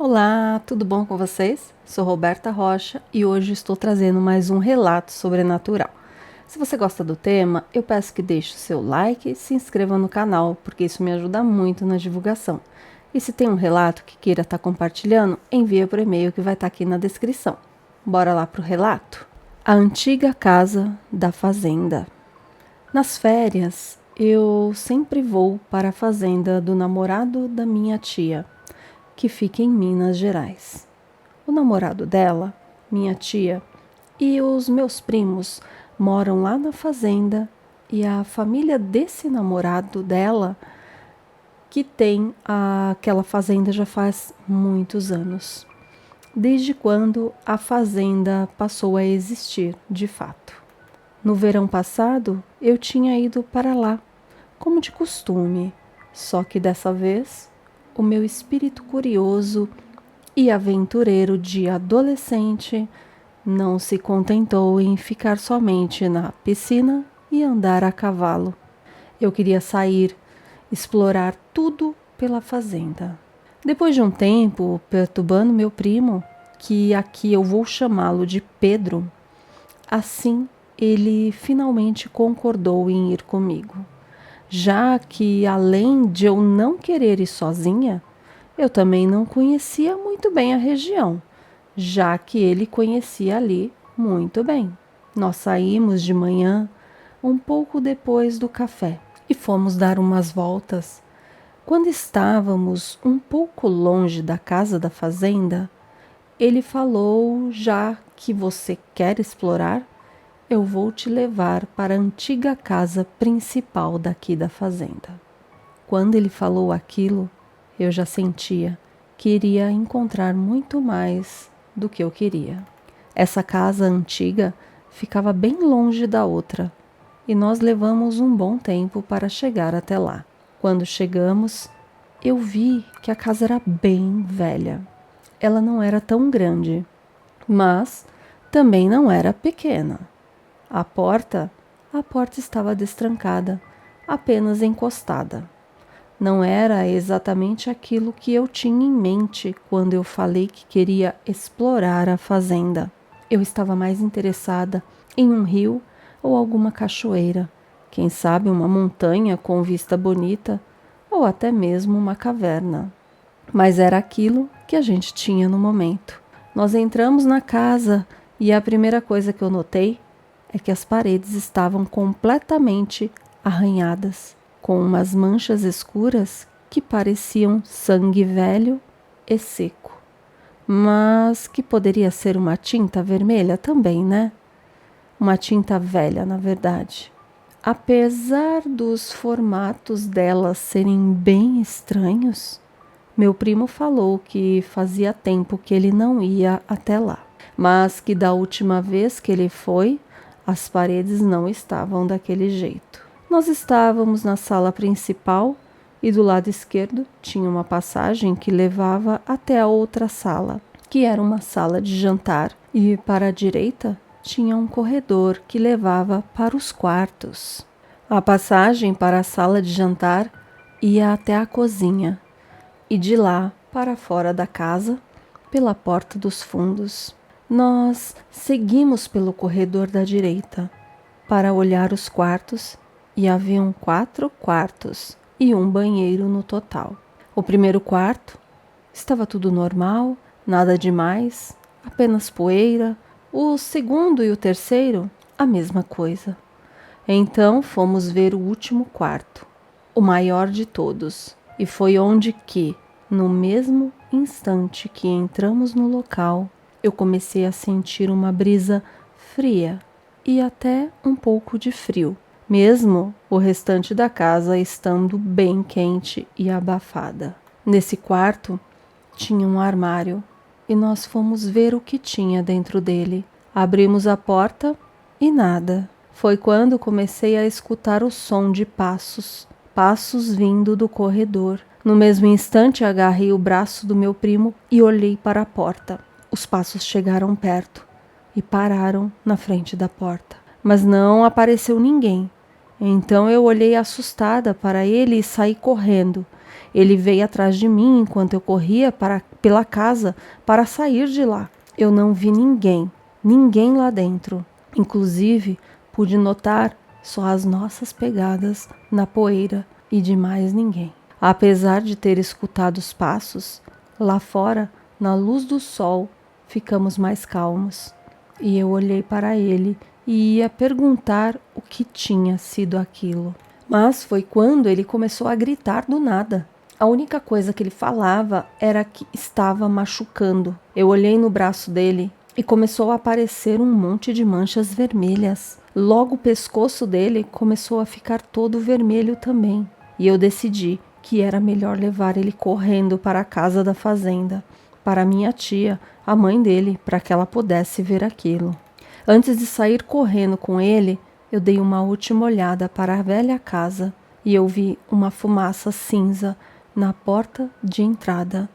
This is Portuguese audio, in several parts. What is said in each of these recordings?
Olá, tudo bom com vocês? Sou Roberta Rocha e hoje estou trazendo mais um relato sobrenatural. Se você gosta do tema, eu peço que deixe o seu like e se inscreva no canal, porque isso me ajuda muito na divulgação. E se tem um relato que queira estar compartilhando, envia por e-mail que vai estar aqui na descrição. Bora lá pro relato? A antiga casa da fazenda. Nas férias, eu sempre vou para a fazenda do namorado da minha tia, que fica em Minas Gerais. O namorado dela, minha tia, e os meus primos moram lá na fazenda e a família desse namorado dela que tem aquela fazenda já faz muitos anos. Desde quando a fazenda passou a existir, de fato. No verão passado, eu tinha ido para lá, como de costume, só que dessa vez o meu espírito curioso e aventureiro de adolescente não se contentou em ficar somente na piscina e andar a cavalo. Eu queria sair, explorar tudo pela fazenda. Depois de um tempo perturbando meu primo, que aqui eu vou chamá-lo de Pedro, assim ele finalmente concordou em ir comigo. Já que, além de eu não querer ir sozinha, eu também não conhecia muito bem a região, já que ele conhecia ali muito bem. Nós saímos de manhã, um pouco depois do café, e fomos dar umas voltas. Quando estávamos um pouco longe da casa da fazenda, ele falou: já que você quer explorar, eu vou te levar para a antiga casa principal daqui da fazenda. Quando ele falou aquilo, eu já sentia que iria encontrar muito mais do que eu queria. Essa casa antiga ficava bem longe da outra e nós levamos um bom tempo para chegar até lá. Quando chegamos, eu vi que a casa era bem velha. Ela não era tão grande, mas também não era pequena. A porta estava destrancada, apenas encostada. Não era exatamente aquilo que eu tinha em mente quando eu falei que queria explorar a fazenda. Eu estava mais interessada em um rio ou alguma cachoeira, quem sabe uma montanha com vista bonita ou até mesmo uma caverna. Mas era aquilo que a gente tinha no momento. Nós entramos na casa e a primeira coisa que eu notei é que as paredes estavam completamente arranhadas, com umas manchas escuras que pareciam sangue velho e seco. Mas que poderia ser uma tinta vermelha também, né? Uma tinta velha, na verdade. Apesar dos formatos delas serem bem estranhos, meu primo falou que fazia tempo que ele não ia até lá, mas que da última vez que ele foi, as paredes não estavam daquele jeito. Nós estávamos na sala principal e do lado esquerdo tinha uma passagem que levava até a outra sala, que era uma sala de jantar, e para a direita tinha um corredor que levava para os quartos. A passagem para a sala de jantar ia até a cozinha e de lá para fora da casa, pela porta dos fundos. Nós seguimos pelo corredor da direita para olhar os quartos e haviam 4 quartos e um banheiro no total. O primeiro quarto estava tudo normal, nada demais, apenas poeira. O segundo e o terceiro, a mesma coisa. Então fomos ver o último quarto, o maior de todos, e foi onde que, no mesmo instante que entramos no local, eu comecei a sentir uma brisa fria e até um pouco de frio, mesmo o restante da casa estando bem quente e abafada. Nesse quarto tinha um armário e nós fomos ver o que tinha dentro dele. Abrimos a porta e nada. Foi quando comecei a escutar o som de passos vindo do corredor. No mesmo instante, agarrei o braço do meu primo e olhei para a porta. Os passos chegaram perto e pararam na frente da porta, mas não apareceu ninguém. Então eu olhei assustada para ele e saí correndo. Ele veio atrás de mim enquanto eu corria pela casa para sair de lá. Eu não vi ninguém lá dentro. Inclusive, pude notar só as nossas pegadas na poeira e de mais ninguém. Apesar de ter escutado os passos, lá fora, na luz do sol, ficamos mais calmos. E eu olhei para ele e ia perguntar o que tinha sido aquilo. Mas foi quando ele começou a gritar do nada. A única coisa que ele falava era que estava machucando. Eu olhei no braço dele e começou a aparecer um monte de manchas vermelhas. Logo o pescoço dele começou a ficar todo vermelho também. E eu decidi que era melhor levar ele correndo para a casa da fazenda, para minha tia, a mãe dele, para que ela pudesse ver aquilo. Antes de sair correndo com ele, eu dei uma última olhada para a velha casa e eu vi uma fumaça cinza na porta de entrada,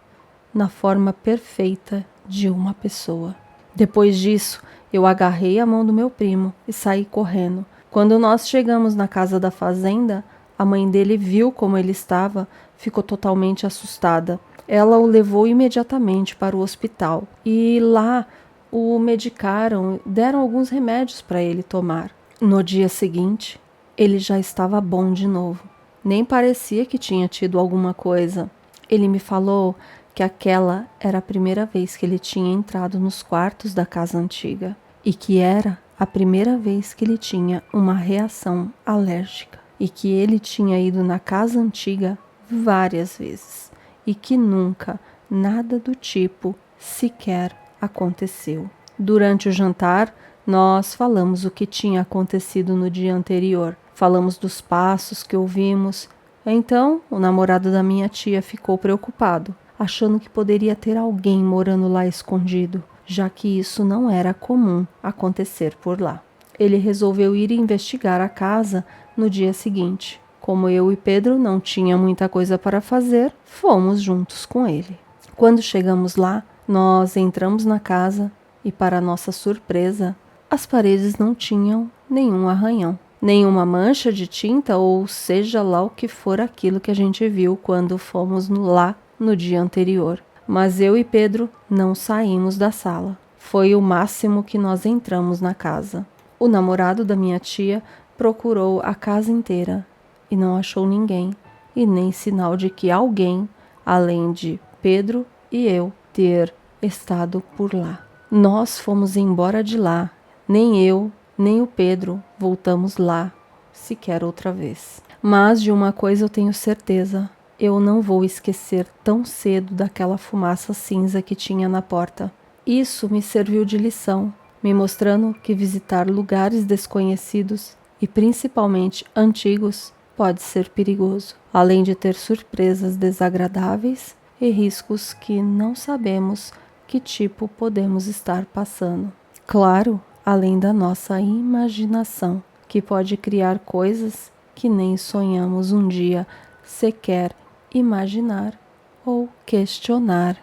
na forma perfeita de uma pessoa. Depois disso, eu agarrei a mão do meu primo e saí correndo. Quando nós chegamos na casa da fazenda, a mãe dele viu como ele estava, ficou totalmente assustada. Ela o levou imediatamente para o hospital e lá o medicaram, deram alguns remédios para ele tomar. No dia seguinte, ele já estava bom de novo. Nem parecia que tinha tido alguma coisa. Ele me falou que aquela era a primeira vez que ele tinha entrado nos quartos da casa antiga e que era a primeira vez que ele tinha uma reação alérgica e que ele tinha ido na casa antiga várias vezes e que nunca nada do tipo sequer aconteceu. Durante o jantar, nós falamos o que tinha acontecido no dia anterior. Falamos dos passos que ouvimos. Então, o namorado da minha tia ficou preocupado, achando que poderia ter alguém morando lá escondido, já que isso não era comum acontecer por lá. Ele resolveu ir investigar a casa no dia seguinte. Como eu e Pedro não tinha muita coisa para fazer, fomos juntos com ele. Quando chegamos lá, nós entramos na casa e, para nossa surpresa, as paredes não tinham nenhum arranhão, nenhuma mancha de tinta ou seja lá o que for aquilo que a gente viu quando fomos lá no dia anterior. Mas eu e Pedro não saímos da sala. Foi o máximo que nós entramos na casa. O namorado da minha tia procurou a casa inteira e não achou ninguém e nem sinal de que alguém, além de Pedro e eu, ter estado por lá. Nós fomos embora de lá. Nem eu, nem o Pedro voltamos lá sequer outra vez. Mas de uma coisa eu tenho certeza. Eu não vou esquecer tão cedo daquela fumaça cinza que tinha na porta. Isso me serviu de lição, me mostrando que visitar lugares desconhecidos e principalmente antigos pode ser perigoso, além de ter surpresas desagradáveis e riscos que não sabemos que tipo podemos estar passando. Claro, além da nossa imaginação, que pode criar coisas que nem sonhamos um dia sequer imaginar ou questionar.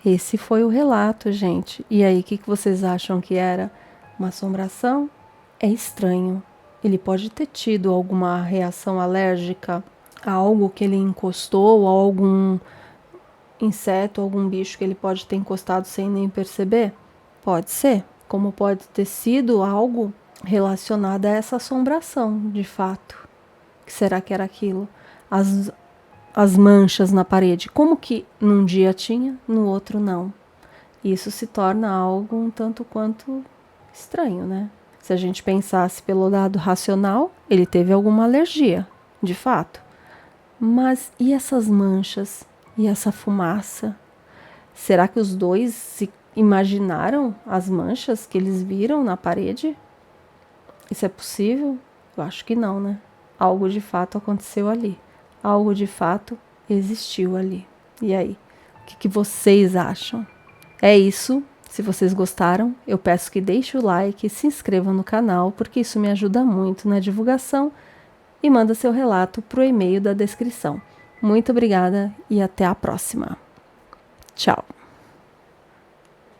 Esse foi o relato, gente. E aí, o que vocês acham que era? Uma assombração? É estranho. Ele pode ter tido alguma reação alérgica a algo que ele encostou, a algum inseto, algum bicho que ele pode ter encostado sem nem perceber? Pode ser. Como pode ter sido algo relacionado a essa assombração, de fato. O que será que era aquilo? As manchas na parede. Como que num dia tinha, no outro não? Isso se torna algo um tanto quanto estranho, né? Se a gente pensasse pelo lado racional, ele teve alguma alergia, de fato. Mas e essas manchas? E essa fumaça? Será que os dois se imaginaram as manchas que eles viram na parede? Isso é possível? Eu acho que não, né? Algo de fato aconteceu ali. Algo de fato existiu ali. E aí? O que vocês acham? É isso. Se vocês gostaram, eu peço que deixe o like e se inscreva no canal, porque isso me ajuda muito na divulgação, e manda seu relato para o e-mail da descrição. Muito obrigada e até a próxima. Tchau!